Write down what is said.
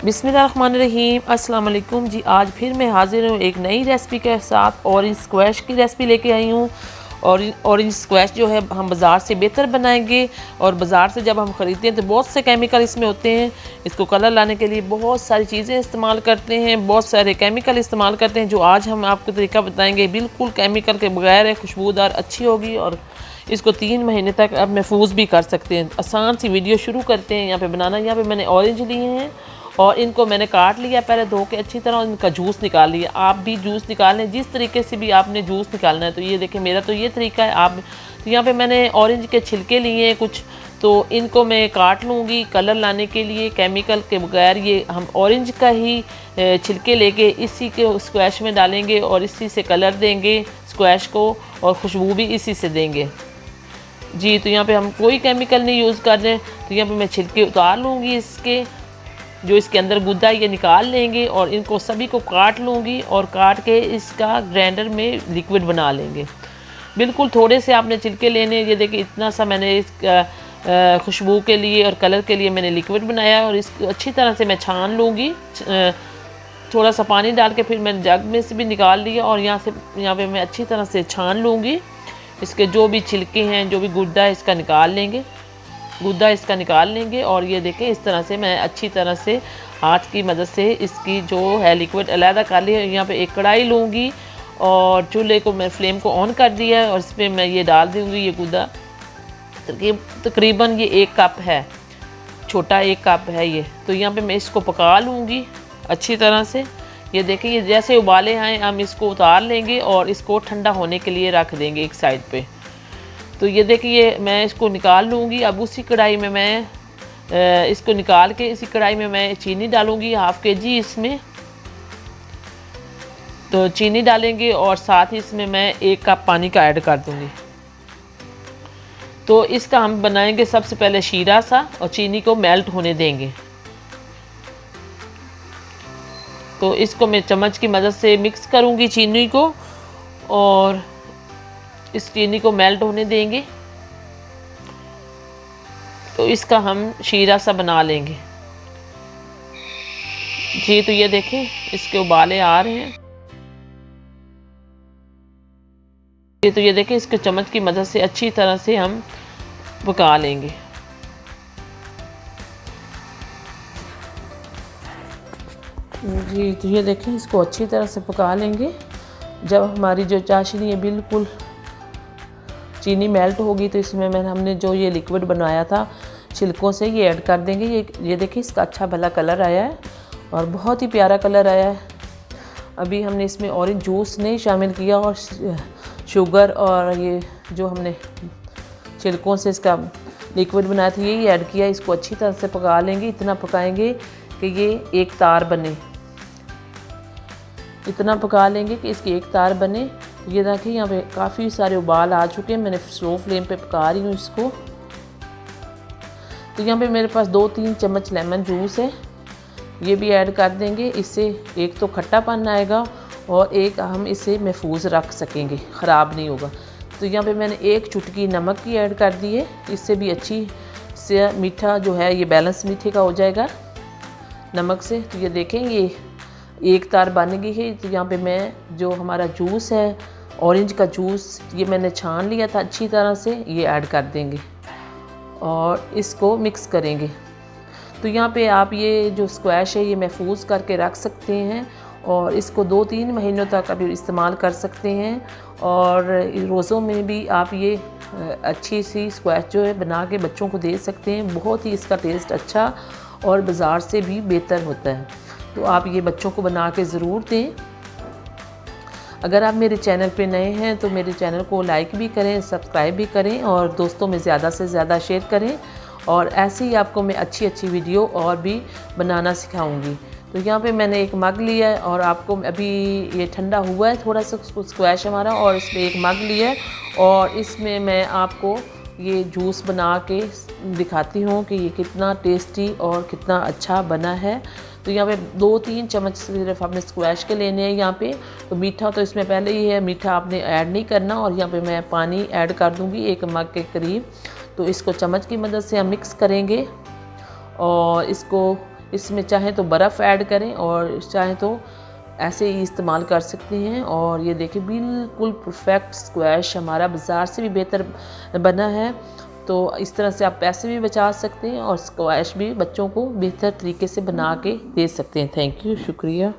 बिस्मिल्लाहिर्रहमानिर्रहीम। अस्सलाम वालेकुम जी। आज फिर मैं हाज़िर हूँ एक नई रेसिपी के साथ। ऑरेंज स्क्वैश की रेसिपी लेके आई हूँ। और ऑरेंज स्क्वैश जो है हम बाज़ार से बेहतर बनाएंगे। और बाज़ार से जब हम ख़रीदते हैं तो बहुत से केमिकल इसमें होते हैं। इसको कलर लाने के लिए बहुत सारी चीज़ें इस्तेमाल करते हैं, बहुत सारे केमिकल इस्तेमाल करते हैं। जो आज हम आपको तरीका बताएंगे बिल्कुल केमिकल के बगैर है, खुशबूदार अच्छी होगी और इसको 3 महीने तक अब महफूज भी कर सकते हैं। आसान सी वीडियो शुरू करते हैं। यहाँ पे बनाना, यहाँ पे मैंने ऑरेंज लिए हैं और इनको मैंने काट लिया, पहले धो के अच्छी तरह इनका जूस निकाल लिया। आप भी जूस निकाल लें जिस तरीके से भी आपने जूस निकालना है। तो ये देखें, मेरा तो ये तरीका है। आप तो यहाँ पे मैंने ऑरेंज के छिलके लिए हैं कुछ, तो इनको मैं काट लूँगी कलर लाने के लिए केमिकल के बगैर। ये हम ऑरेंज का ही छिलके लेके इसी के स्क्वैश में डालेंगे और इसी से कलर देंगे स्क्वैश को, और खुशबू भी इसी से देंगे जी। तो यहाँ पे हम कोई केमिकल नहीं यूज़ कर रहे हैं। तो यहाँ पे मैं छिलके उतार लूँगी, इसके जो इसके अंदर गुद्दा ये निकाल लेंगे और इनको सभी को काट लूँगी और काट के इसका ग्राइंडर में लिक्विड बना लेंगे। बिल्कुल थोड़े से आपने छिलके लेने। ये देखिए इतना सा मैंने इस खुशबू के लिए और कलर के लिए मैंने लिक्विड बनाया और इसको अच्छी तरह से मैं छान लूँगी। थोड़ा सा पानी डाल के फिर मैंने जग में से भी निकाल लिया और यहाँ पे मैं अच्छी तरह से छान लूँगी। इसके जो भी छिलके हैं, जो भी गुद्दा है, इसका निकाल लेंगे, गुद्दा इसका निकाल लेंगे। और ये देखें इस तरह से मैं अच्छी तरह से हाथ की मदद से इसकी जो है लिक्विड अलहदा कर लिया। यहाँ पे एक कढ़ाई लूँगी और चूल्हे को मैं फ्लेम को ऑन कर दिया है और इस पर मैं ये डाल दूँगी ये गुद्दा। तकरीबन ये 1 कप है, छोटा 1 कप है ये। तो यहाँ पे मैं इसको पका लूँगी अच्छी तरह से। ये देखिए ये जैसे उबाले आए हम इसको उतार लेंगे और इसको ठंडा होने के लिए रख देंगे एक साइड पे। तो ये देखिए मैं इसको निकाल लूँगी। अब उसी कढ़ाई में मैं इसको निकाल के इसी कढ़ाई में मैं चीनी डालूँगी, हाफ़ kg इसमें। तो चीनी डालेंगे और साथ ही इसमें मैं 1 कप पानी का ऐड कर दूँगी। तो इसका हम बनाएंगे सबसे पहले शीरा सा और चीनी को मेल्ट होने देंगे। तो इसको मैं चम्मच की मदद से मिक्स करूँगी चीनी को और इस चीनी को मेल्ट होने देंगे। तो इसका हम शीरा सा बना लेंगे जी। तो ये देखें इसके उबाले आ रहे हैं जी। तो ये देखें इसके चम्मच की मदद से अच्छी तरह से हम पका लेंगे जी। तो ये देखें इसको अच्छी तरह से पका लेंगे। जब हमारी जो चाशनी है बिल्कुल चीनी मेल्ट होगी तो इसमें हमने जो ये लिक्विड बनाया था छिलकों से ये ऐड कर देंगे। ये देखिए इसका अच्छा भला कलर आया है और बहुत ही प्यारा कलर आया है। अभी हमने इसमें ऑरेंज जूस नहीं शामिल किया और शुगर और ये जो हमने छिलकों से इसका लिक्विड बनाया था यही ऐड किया। इसको अच्छी तरह से पका लेंगे। इतना पकाएंगे कि ये एक तार बने, इतना पका लेंगे कि इसकी एक तार बने। ये देखिए यहाँ पे काफ़ी सारे उबाल आ चुके हैं। मैंने स्लो फ्लेम पे पका रही हूँ इसको। तो यहाँ पे मेरे पास 2-3 चम्मच लेमन जूस है, ये भी ऐड कर देंगे। इससे एक तो खट्टापन आएगा और एक हम इसे महफूज रख सकेंगे, ख़राब नहीं होगा। तो यहाँ पे मैंने 1 चुटकी नमक की ऐड कर दी है। इससे भी अच्छी से मीठा जो है ये बैलेंस मीठे का हो जाएगा नमक से। तो ये देखें ये एक तार बन गई है। तो यहाँ पे मैं जो हमारा जूस है ऑरेंज का जूस ये मैंने छान लिया था अच्छी तरह से, ये ऐड कर देंगे और इसको मिक्स करेंगे। तो यहाँ पे आप ये जो स्क्वैश है ये महफूज करके रख सकते हैं और इसको 2-3 महीनों तक अभी इस्तेमाल कर सकते हैं। और रोज़ों में भी आप ये अच्छी सी स्क्वैश जो है बना के बच्चों को दे सकते हैं। बहुत ही इसका टेस्ट अच्छा और बाज़ार से भी बेहतर होता है। तो आप ये बच्चों को बना के ज़रूर दें। अगर आप मेरे चैनल पे नए हैं तो मेरे चैनल को लाइक भी करें, सब्सक्राइब भी करें और दोस्तों में ज़्यादा से ज़्यादा शेयर करें। और ऐसे ही आपको मैं अच्छी वीडियो और भी बनाना सिखाऊंगी। तो यहाँ पे मैंने एक मग लिया है और आपको अभी ये ठंडा हुआ है थोड़ा सा स्क्वैश हमारा, और इसमें एक मग लिया है और इसमें मैं आपको ये जूस बना के दिखाती हूँ कि ये कितना टेस्टी और कितना अच्छा बना है। तो यहाँ पे 2-3 चम्मच सिर्फ आपने स्क्वैश के लेने हैं यहाँ पे। तो मीठा तो इसमें पहले ही है, मीठा आपने ऐड नहीं करना। और यहाँ पे मैं पानी ऐड कर दूँगी 1 मग के करीब। तो इसको चम्मच की मदद से हम मिक्स करेंगे और इसको इसमें चाहें तो बर्फ़ ऐड करें और चाहें तो ऐसे ही इस्तेमाल कर सकते हैं। और ये देखिए बिल्कुल परफेक्ट स्क्वैश हमारा बाज़ार से भी बेहतर बना है। तो इस तरह से आप पैसे भी बचा सकते हैं और स्क्वैश भी बच्चों को बेहतर तरीके से बना के दे सकते हैं। थैंक यू, शुक्रिया।